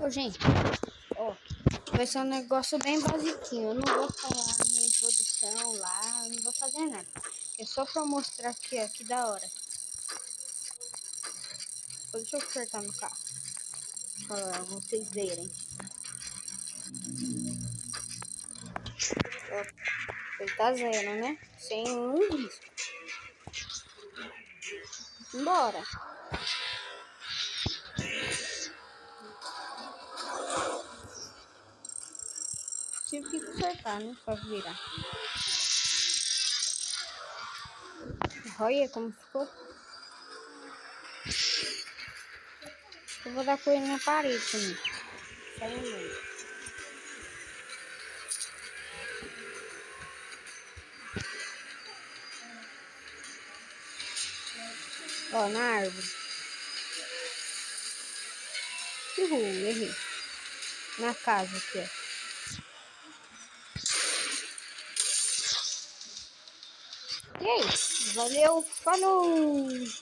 Ô, gente, ó, vai ser um negócio bem basiquinho. Eu não vou falar minha introdução lá, não vou fazer nada. É só pra mostrar aqui, ó, que da hora. Deixa eu apertar no carro pra vocês verem. Ó, ele tá zero, né? Sem um risco. Embora. Tive que consertar, né? Pra virar. Olha como ficou. Eu vou dar com ele na parede também. Saiu mesmo. Ó, na árvore. Errei. Na casa aqui, ó. E é isso. Valeu, falou!